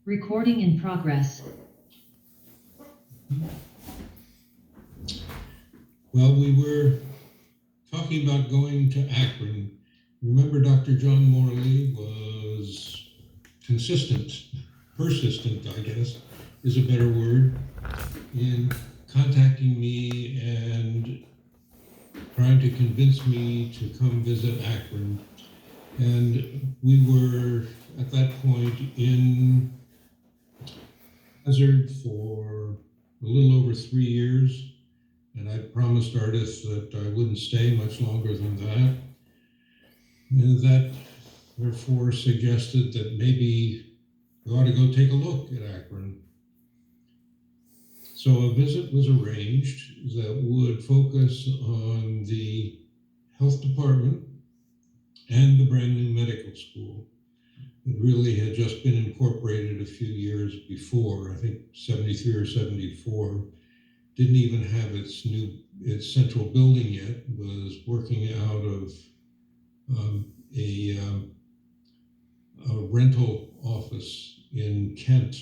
Recording in progress. Well, we were talking about going to Akron. Remember, Dr. John Morley was persistent, I guess, is a better word, in contacting me and trying to convince me to come visit Akron. And we were, at that point, in Hazzard for a little over 3 years. And I promised Ardith that I wouldn't stay much longer than that. And that therefore suggested that maybe we ought to go take a look at Akron. So a visit was arranged that would focus on the health department and the brand new medical school. It really had just been incorporated a few years before, I think 73 or 74. Didn't even have its central building yet, was working out of a rental office in Kent.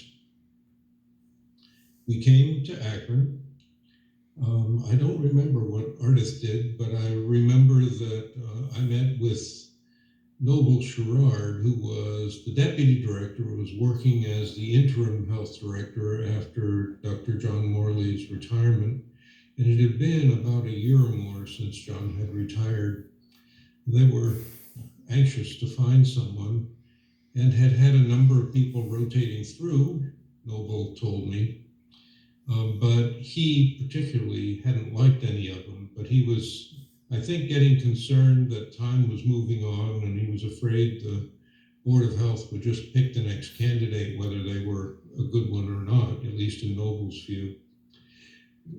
We came to Akron. I don't remember what Ardith did, but I remember that I met with Noble Sherrard, who was the deputy director, who was working as the interim health director after Dr. John Morley's retirement. And it had been about a year or more since John had retired. They were anxious to find someone and had had a number of people rotating through, Noble told me. But he particularly hadn't liked any of them, but he was, I think, getting concerned that time was moving on, and he was afraid the Board of Health would just pick the next candidate, whether they were a good one or not, at least in Noble's view.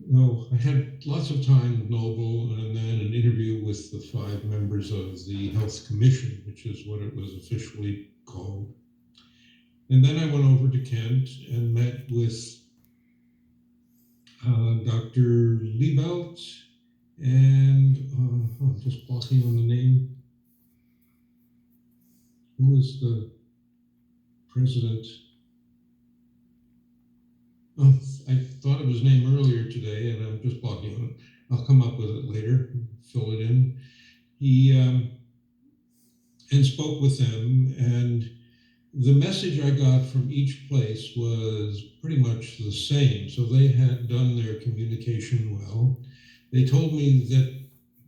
No, I had lots of time with Noble, and then an interview with the 5 members of the Health Commission, which is what it was officially called. And then I went over to Kent and met with Dr. Liebelt, and I'm just blocking on the name. Who was the president? Oh, I thought of his name earlier today, and I'm just blocking on it. I'll come up with it later, fill it in. He and spoke with them, and the message I got from each place was pretty much the same. So they had done their communication well. They told me that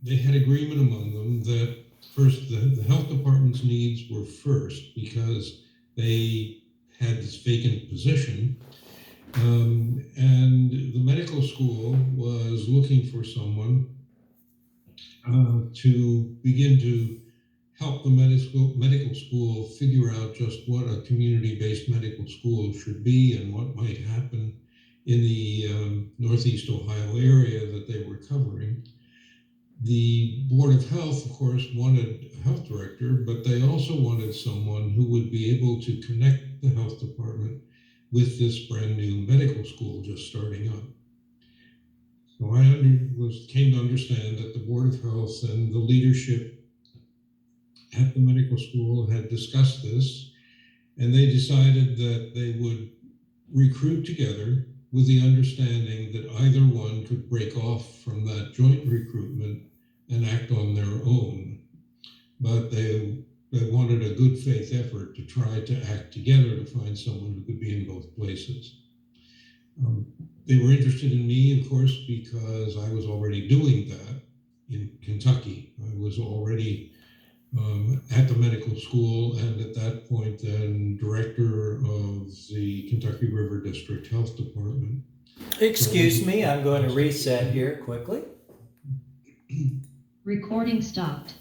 they had agreement among them that first, the health department's needs were first because they had this vacant position. And the medical school was looking for someone to begin to help the medical school figure out just what a community-based medical school should be and what might happen in the Northeast Ohio area that they were covering. The Board of Health, of course, wanted a health director, but they also wanted someone who would be able to connect the health department with this brand new medical school just starting up. So I came to understand that the Board of Health and the leadership at the medical school had discussed this, and they decided that they would recruit together with the understanding that either one could break off from that joint recruitment and act on their own. But they wanted a good faith effort to try to act together to find someone who could be in both places. They were interested in me, of course, because I was already doing that in Kentucky. I was already at the medical school, and at that point then director of the Kentucky River District Health Department. Excuse me, I'm going to reset here quickly. Recording stopped.